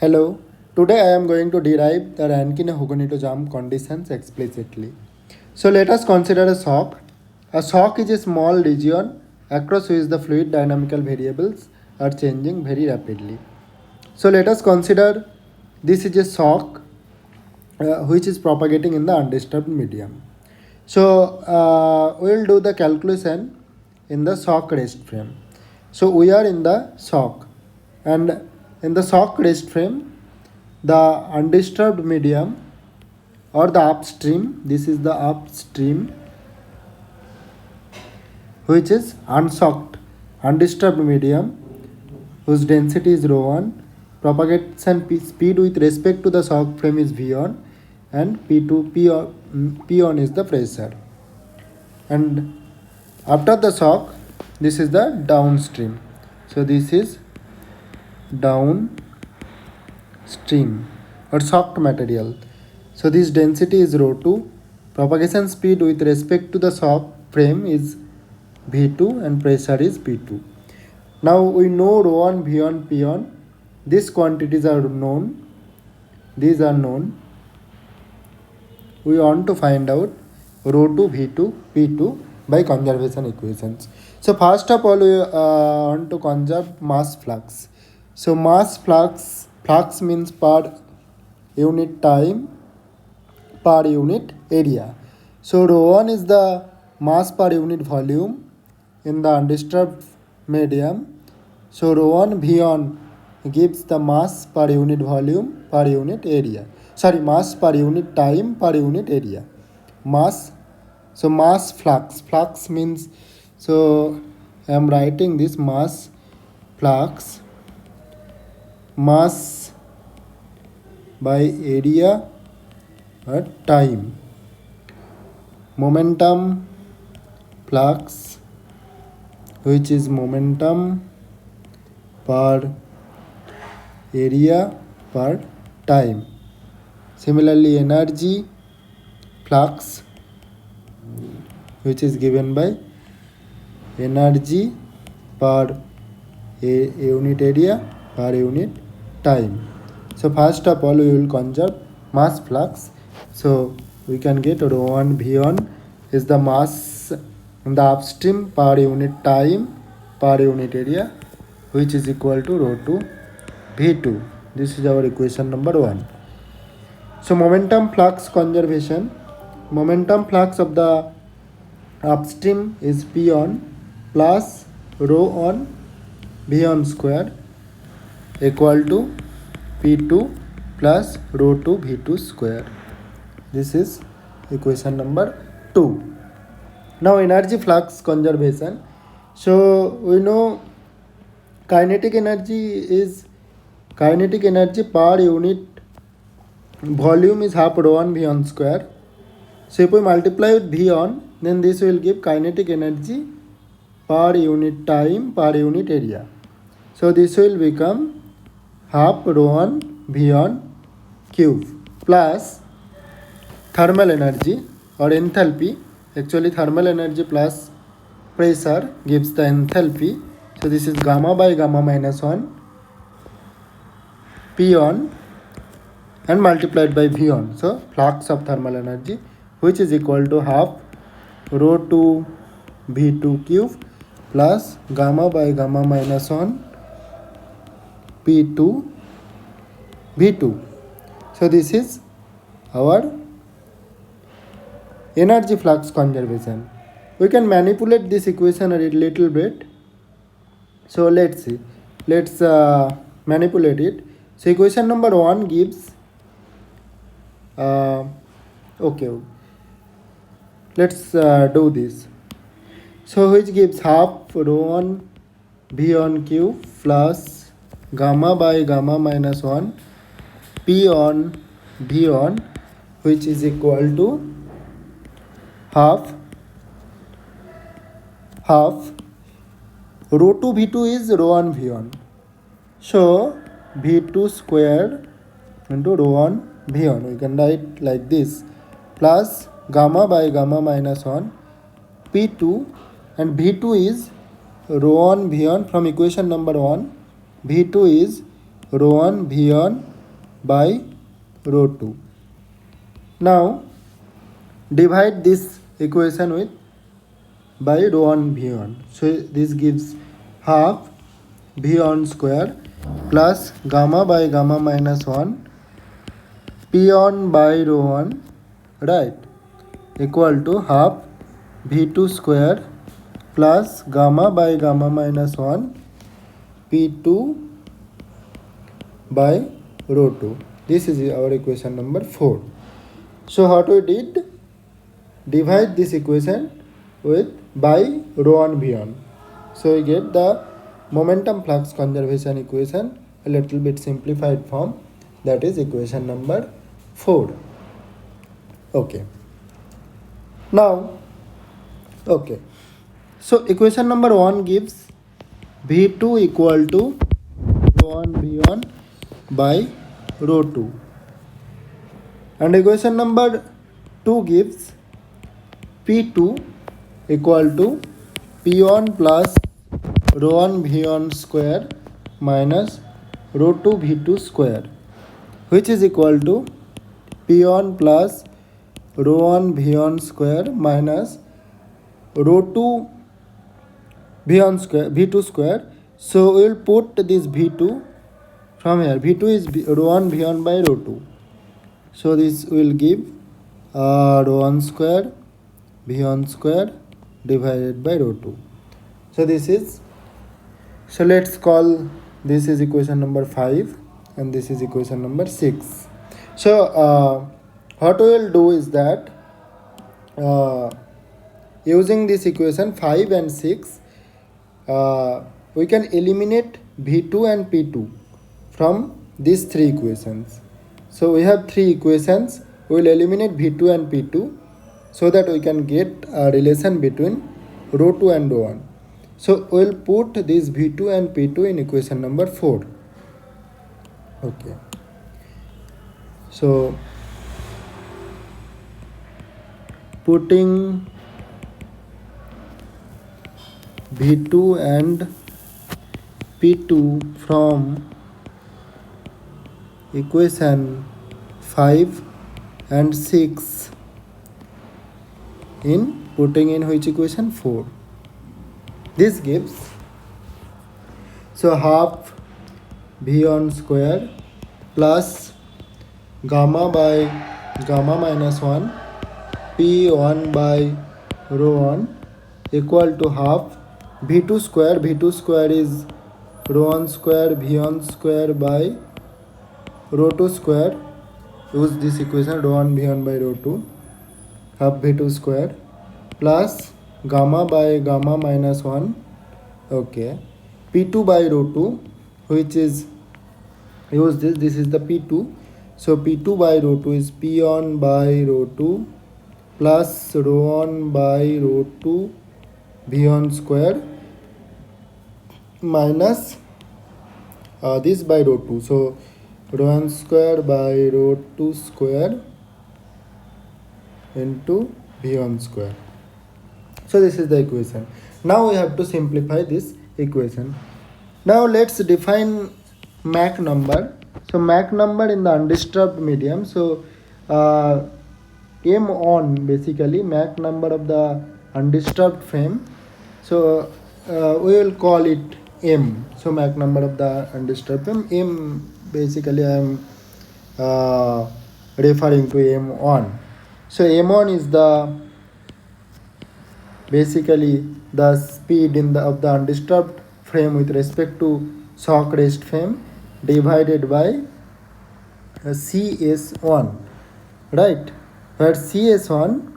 Hello, today I am going to derive the Rankine-Hugoniot conditions explicitly. So let us consider a shock. A shock is a small region across which the fluid dynamical variables are changing very rapidly. So let us consider this is a shock which is propagating in the undisturbed medium. So we will do the calculation in the shock rest frame. So we are in the shock, and in the shock rest frame, the undisturbed medium or the upstream, this is the upstream, which is unshocked undisturbed medium whose density is ρ1, propagation speed with respect to the shock frame is v1, and p1 is the pressure. And after the shock, this is the downstream. So this is downstream or shocked material. So this density is ρ2, propagation speed with respect to the shock frame is v2, and pressure is p2. Now we know ρ1, v1, p1. These quantities are known. These are known. We want to find out ρ2, v2, p2 by conservation equations. So first of all, we want to conserve mass flux. So mass flux means per unit time per unit area. So ρ1 is the mass per unit volume in the undisturbed medium. So ρ1 v1 gives the mass per unit volume per unit area. Mass per unit time per unit area. Mass. So mass flux means, so I am writing this mass flux, mass by area or time. Momentum flux, which is momentum per area per time. Similarly, energy flux, which is given by energy per unit area per unit time. So first of all, we will conserve mass flux. So we can get ρ1 v1 is the mass in the upstream per unit time per unit area, which is equal to ρ2 v2. This is our equation number 1. So momentum flux conservation. Momentum flux of the upstream is p1 plus ρ1 v1 square equal to p2 plus ρ2 v2 square. This is equation number 2. Now energy flux conservation. So we know kinetic energy per unit volume is half ρ1 v1 square. So if we multiply with v1, then this will give kinetic energy per unit time per unit area. So this will become half ρ1 v1 cube plus thermal energy or enthalpy. Actually thermal energy plus pressure gives the enthalpy. So this is gamma by gamma minus 1 p1 and multiplied by v1. So flux of thermal energy, which is equal to half ρ2 v2 cube plus gamma by gamma minus 1 p2 v2. So this is our energy flux conservation. We can manipulate this equation a little bit. So let's see. Let's manipulate it. So equation number 1 gives let's do this. So which gives half ρ1 v1 cube plus gamma by gamma minus 1 p1 v1, which is equal to half ρ2 v2 is ρ1 v1. So v2 square into ρ1 v1. We can write like this, plus gamma by gamma minus 1 p2, and v2 is ρ1 v1 from equation number 1. v2 is ρ1 v1 by rho 2. Now divide this equation with by rho 1 v1. So this gives half v1 square plus gamma by gamma minus 1 p1 by rho 1, right, equal to half v2 square plus gamma by gamma minus 1 p2 by rho 2. This is our equation number 4. So what we did, divide this equation with by rho 1 v1. So we get the momentum flux conservation equation a little bit simplified form, that is equation number 4. Okay. Now, okay. So equation number 1 gives v2 equal to rho 1 v1 by rho 2. And equation number 2 gives P2 equal to P1 plus rho 1 V1 square minus rho 2 V2 square, which is equal to P1 plus rho 1 V1 square minus rho 2 V2 square. So we will put this V2 from here. V2 is rho 1 V1 by rho 2. So this will give rho 1 square V1 square divided by rho 2. So this is, so let's call this is equation number 5 and this is equation number 6. So what we will do is that using this equation 5 and 6, we can eliminate V2 and P2 from these three equations. So we have three equations. We will eliminate V2 and P2 so that we can get a relation between rho 2 and rho 1. So we will put this V2 and P2 in equation number 4. Okay. So putting V2 and P2 from equation 5 and 6 in putting in which equation? 4. This gives, so half V1 square plus gamma by gamma minus 1 P1 by rho 1 equal to half V2 square. V2 square is rho 1 square V1 square by rho 2 square. Use this equation rho 1 V1 by rho 2, half V2 square plus gamma by gamma minus 1, okay, P2 by rho 2, which is, use this is the P2. So P2 by rho 2 is P1 by rho 2 plus rho 1 by rho 2 V1 square minus this by rho 2. So rho 1 square by rho 2 square into V1 square. So this is the equation. Now we have to simplify this equation. Now let's define Mach number. So Mach number in the undisturbed medium. So M on, basically Mach number of the undisturbed frame. So we will call it M. So Mach number of the undisturbed frame. M, basically I am referring to M on. So M on is the basically the speed in the of the undisturbed frame with respect to shock rest frame divided by CS1, right? Where CS1,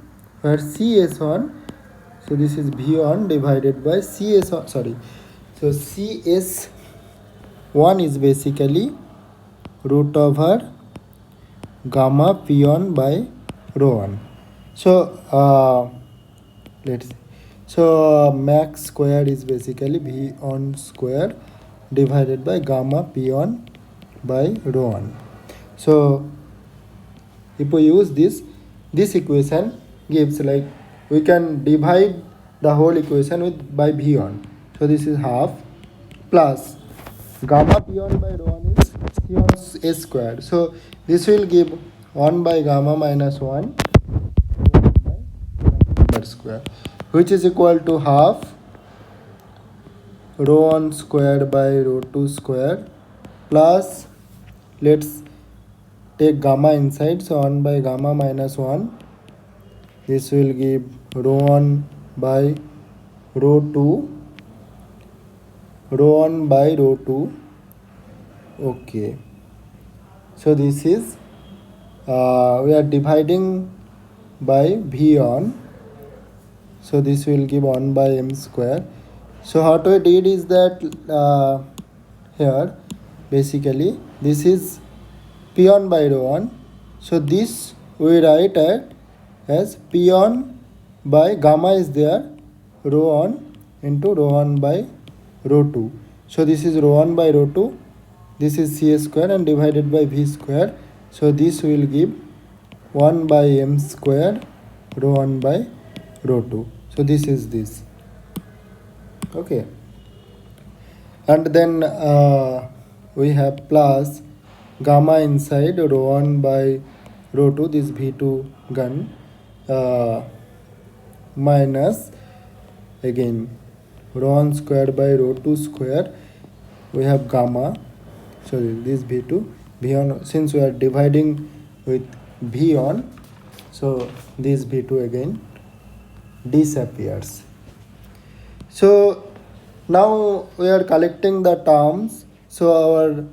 so this is V1 divided by CS1, sorry. So CS1 is basically root over gamma P1 by rho 1. So let's see. So Mach square is basically V1 square divided by gamma P1 by rho 1. So if we use this equation gives, like, we can divide the whole equation with by V1. So this is half plus gamma P1 by rho 1 is C1 a square. So this will give 1 by gamma minus 1 per square, which is equal to half rho 1 square by rho 2 square plus, let's take gamma inside, so 1 by gamma minus 1, this will give rho 1 by rho 2, rho 1 by rho 2. Okay, so this is we are dividing by v on, so this will give 1 by m square. So what we did is that here basically this is p1 by rho 1, so this we write as p1 by gamma is there, rho 1 into rho 1 by rho 2. So this is rho 1 by rho 2, this is c square and divided by v square, so this will give 1 by m square rho 1 by rho 2. So this is this. Okay, and then we have plus gamma inside rho 1 by rho 2, this v2 gun, minus again rho 1 square by rho 2 square, we have gamma, so this v2 v on, since we are dividing with v on, so this v2 again disappears. So now we are collecting the terms, so our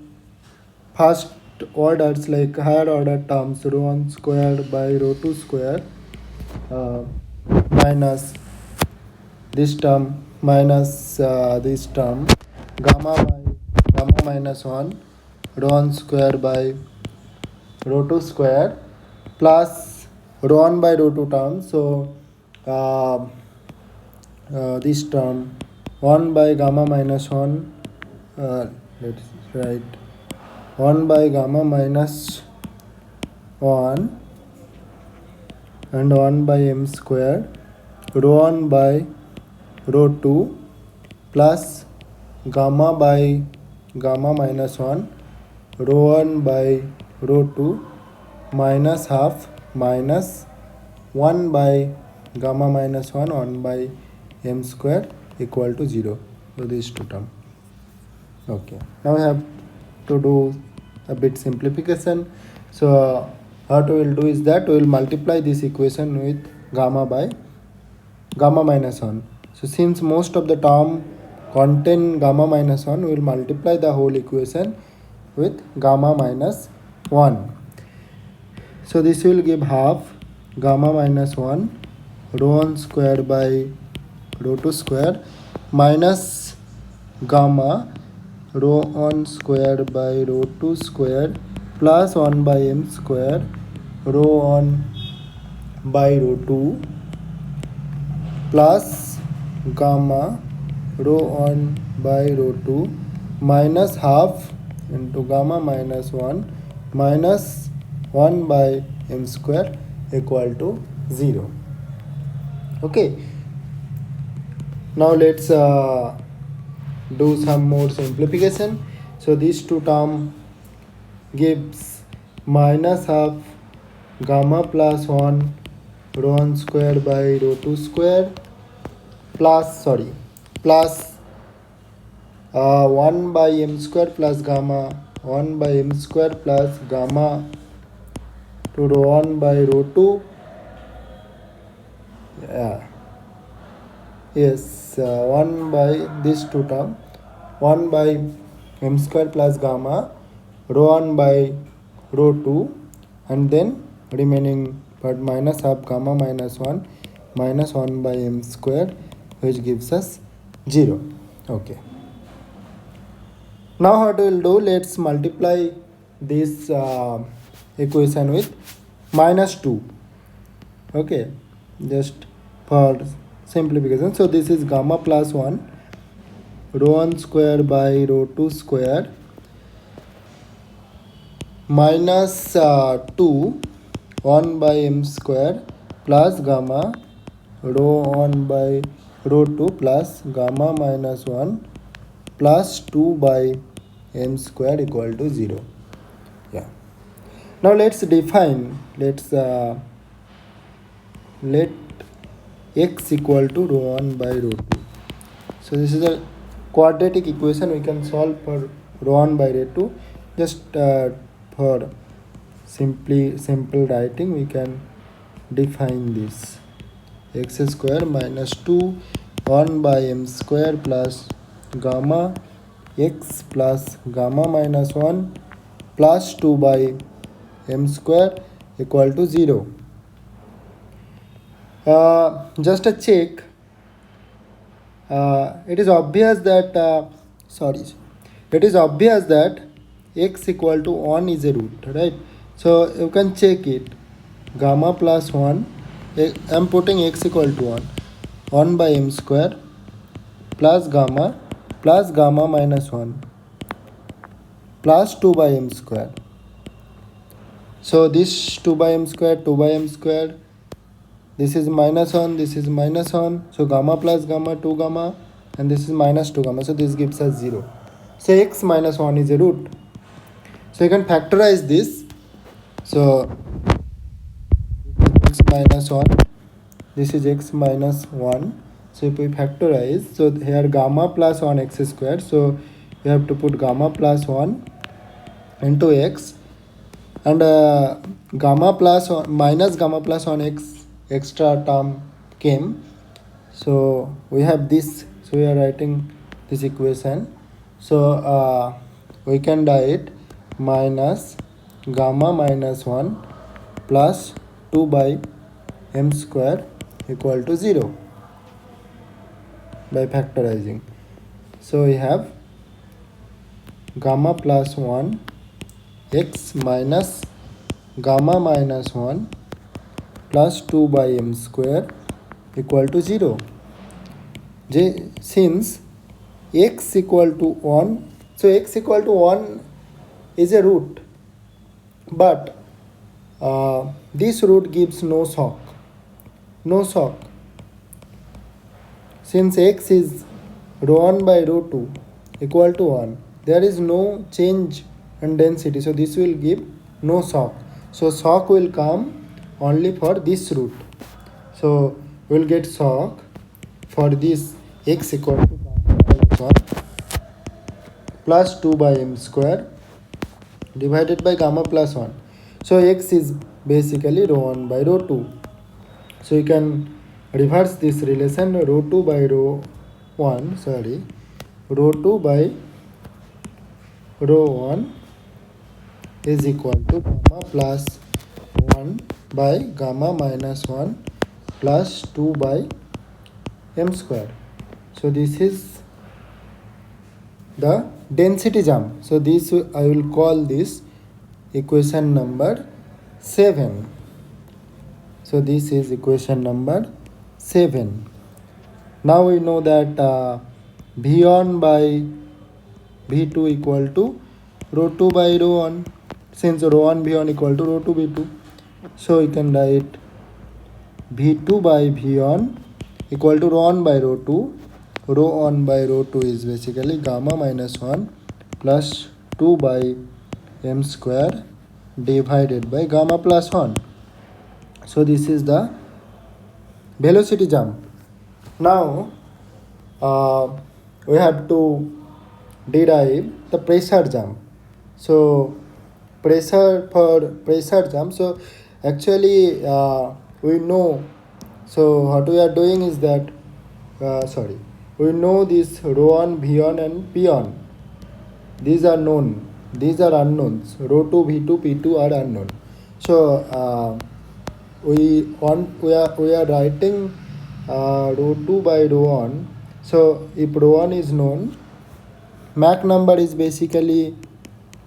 first orders, like higher order terms, rho 1 square by rho 2 square minus this term minus this term, gamma by gamma minus 1, rho 1 square by rho 2 square plus rho 1 by rho 2 term, so this term 1 by gamma minus 1, let's write 1 by gamma minus 1 and 1 by m square, rho 1 by rho 2 plus gamma by gamma minus 1, rho 1 by rho 2 minus half minus 1 by gamma minus 1, 1 by m square equal to 0. So these two terms. Okay, now we have to do a bit simplification. So what we will do is that we will multiply this equation with gamma by gamma minus 1. So since most of the term contain gamma minus 1, we will multiply the whole equation with gamma minus 1. So this will give half gamma minus 1 rho 1 square by rho 2 square minus gamma rho 1 square by rho 2 square plus 1 by m square rho 1 by rho 2 plus gamma rho 1 by rho 2 minus half into gamma minus 1 minus 1 by m square equal to 0. Okay, now let's do some more simplification. So these two term gives minus half gamma plus 1 rho 1 square by rho 2 square plus 1 by m square plus gamma 1 by m square plus gamma to rho 1 by rho 2. Yes, 1 by this two term, 1 by m square plus gamma rho 1 by rho 2, and then remaining part minus half gamma minus 1 minus 1 by m square, which gives us 0. Okay, now what we will do, let's multiply this equation with minus 2. Okay, just for simplification. So this is gamma plus 1 rho 1 square by rho 2 square minus 2 1 by m square plus gamma rho 1 by rho 2 plus gamma minus 1 plus 2 by m square equal to 0. Yeah. Now let's define, let x equal to rho 1 by rho 2. So this is a quadratic equation we can solve for rho 1 by rho 2. Just for simple writing we can define this. X square minus 2 1 by m square plus gamma x plus gamma minus 1 plus 2 by m square equal to 0. Just a check. It is obvious that x equal to 1 is a root, right? So you can check it. Gamma plus 1, I am putting x equal to 1 by m square plus gamma minus 1 plus 2 by m square. So this 2 by m square, this is minus 1, this is minus 1. So gamma plus gamma, 2 gamma, and this is minus 2 gamma. So this gives us 0. So x minus 1 is a root. So you can factorize this. So x minus 1, this is x minus 1. So if we factorize, so here gamma plus 1 x square. So you have to put gamma plus 1 into x, and gamma plus 1 minus gamma plus 1 x extra term came. So we have this. So we are writing this equation. So we can write minus gamma minus 1 plus 2 by m square equal to 0 by factorizing. So we have gamma plus 1 x minus gamma minus 1 plus 2 by m square equal to 0. Since x equal to 1, so x equal to 1 is a root, but this root gives no shock. Since x is rho 1 by rho 2 equal to 1, there is no change in density, so this will give no shock. So shock will come only for this root. So we will get shock for this x equal to minus 1 plus 2 by m square divided by gamma plus 1. So x is basically rho 1 by rho 2. So you can reverse this relation, rho 2 by rho 1, rho 2 by rho 1 is equal to gamma plus 1 by gamma minus 1 plus 2 by m square. So this is the density jump. So this I will call this equation number 7. So this is equation number 7. Now we know that V1 by V2 equal to rho 2 by rho 1. Since rho 1 V1 equal to rho 2 V2. So you can write V2 by V1 equal to rho 1 by rho 2. Rho 1 by rho 2 is basically gamma minus 1 plus 2 by m square divided by gamma plus 1. So this is the velocity jump. Now we have to derive the pressure jump. So pressure jump. So actually we know. So what we are doing is that we know this rho 1, V1 and P1. These are known. These are unknowns. Rho 2, V2, P2 are unknown. So we are writing rho 2 by rho 1. So if rho 1 is known, Mach number is basically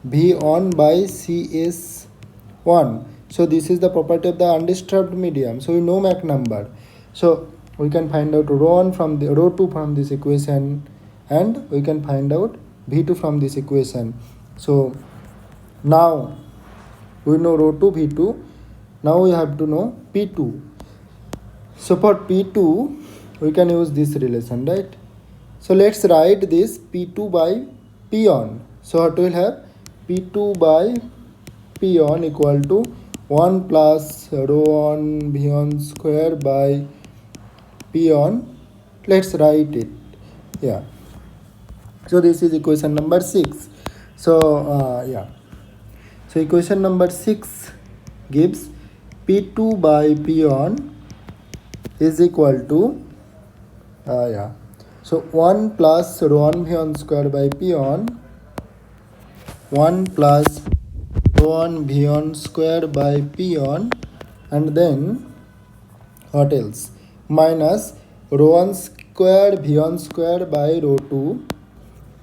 V1 by CS1. So this is the property of the undisturbed medium. So we know Mach number. So we can find out rho 1 from the rho 2 from this equation, and we can find out V2 from this equation. So now we know rho 2 V2. Now we have to know P2. So for P2 we can use this relation, right? So let's write this P2 by P1. So what we will have? P2 by p1 equal to 1 plus rho on v1 square by p1. Let's write it. Yeah. So this is equation number 6. So So equation number 6 gives p2 by p1 is equal to So 1 plus rho on v1 square by p1, 1 plus rho on v1 square by p1, and then what else? Minus rho 1 square v1 square by rho 2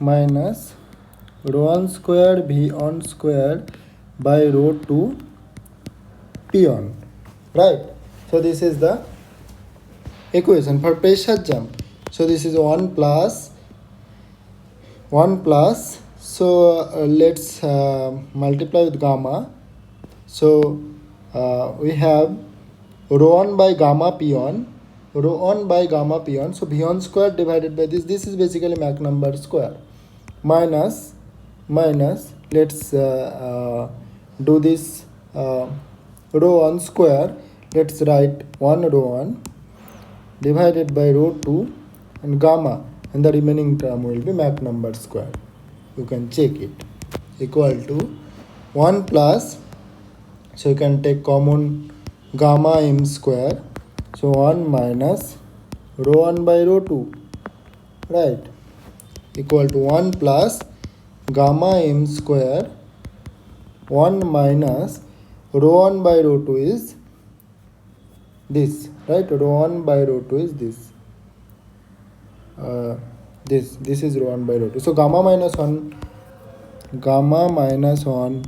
minus rho 1 square v1 square by rho 2 p1. Right? So this is the equation for pressure jump. So this is 1 plus so let's multiply with gamma. So we have rho 1 by gamma p1, rho 1 by gamma p1. So v1 square divided by this is basically Mach number square, minus let's do this rho 1 square. Let's write 1 rho 1 divided by rho 2 and gamma, and the remaining term will be Mach number square. You can check it, equal to 1 plus, so you can take common gamma m square, so 1 minus rho 1 by rho 2, right, equal to 1 plus gamma m square, 1 minus rho 1 by rho 2 is this, right, rho 1 by rho 2 is this. This is rho 1 by rho 2. So gamma minus 1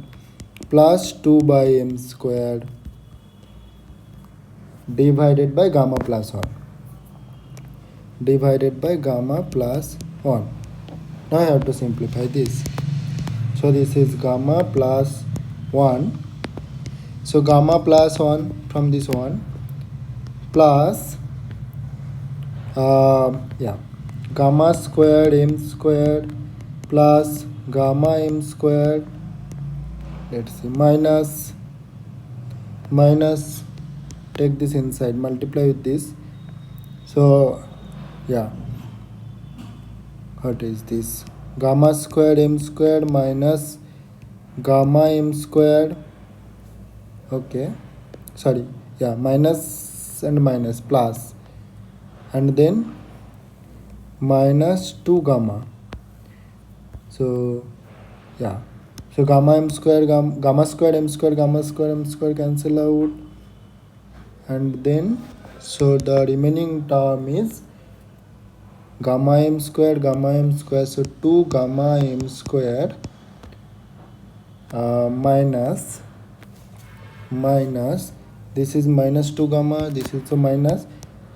plus 2 by m squared divided by gamma plus 1 divided by gamma plus 1. Now I have to simplify this. So this is gamma plus 1. So gamma plus 1 from this one plus gamma squared m squared plus gamma m squared, let's see, minus take this inside, multiply with this. So what is this? Gamma squared m squared minus gamma m squared, minus and minus plus, and then minus 2 gamma. So gamma m square, gamma square m square, gamma square m square cancel out, and then so the remaining term is gamma m square, so 2 gamma m square minus this is minus 2 gamma, this is so minus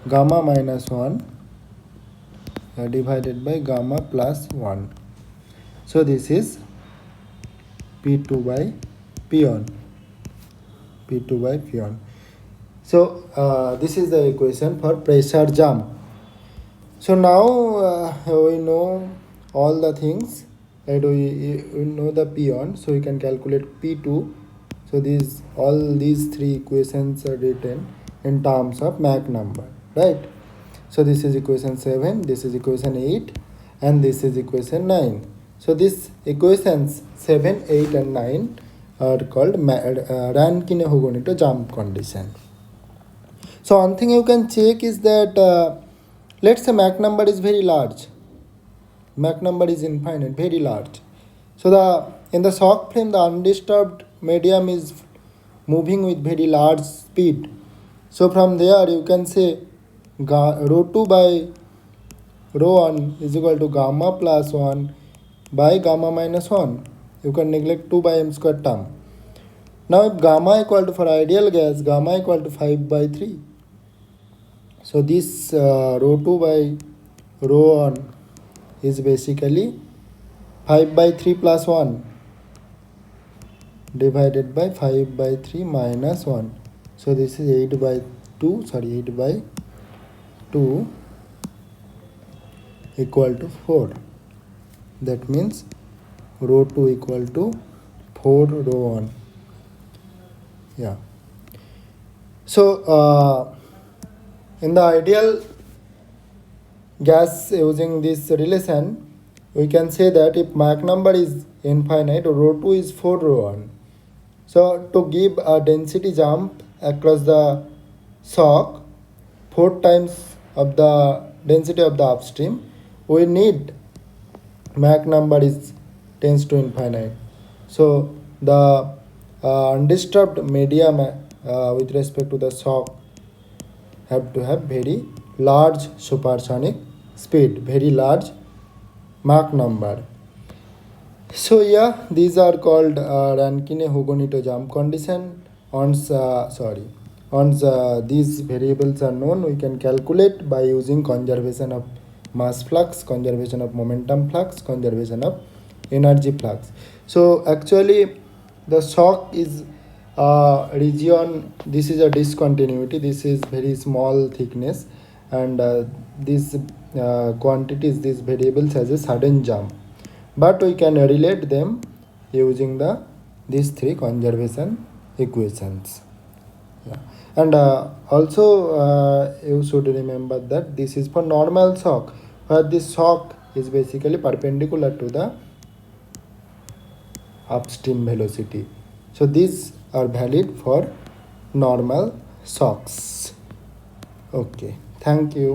gamma minus 1 divided by gamma plus 1. So this is P2 by P1. So this is the equation for pressure jump. So now we know all the things, right? We know the P1, so we can calculate P2. So all these three equations are written in terms of Mach number, right? So this is equation 7, this is equation 8, and this is equation 9. So these equations 7, 8 and 9 are called Rankine-Hugoniot jump condition. So one thing you can check is that let's say Mach number is very large. Mach number is infinite, very large. So in the shock flame, the undisturbed medium is moving with very large speed. So from there you can say rho 2 by rho 1 is equal to gamma plus 1 by gamma minus 1. You can neglect 2 by m square term. Now if gamma equal to, for ideal gas, gamma equal to 5 by 3. So this rho 2 by rho 1 is basically 5 by 3 plus 1 divided by 5 by 3 minus 1. So this is 8 by 2 equal to 4. That means rho 2 equal to 4 rho 1. Yeah. So in the ideal gas using this relation, we can say that if Mach number is infinite, rho 2 is 4 rho 1. So to give a density jump across the shock 4 times of the density of the upstream, we need Mach number is tends to infinite. So the undisturbed medium with respect to the shock have to have very large supersonic speed, very large Mach number. So yeah, these are called Rankine-Hugoniot jump condition. Once these variables are known, we can calculate by using conservation of mass flux, conservation of momentum flux, conservation of energy flux. So actually, the shock is region. This is a discontinuity. This is very small thickness, and these quantities, these variables has a sudden jump, but we can relate them using these three conservation equations. Yeah. And also you should remember that this is for normal shock, where this shock is basically perpendicular to the upstream velocity. So these are valid for normal shocks. Okay, thank you.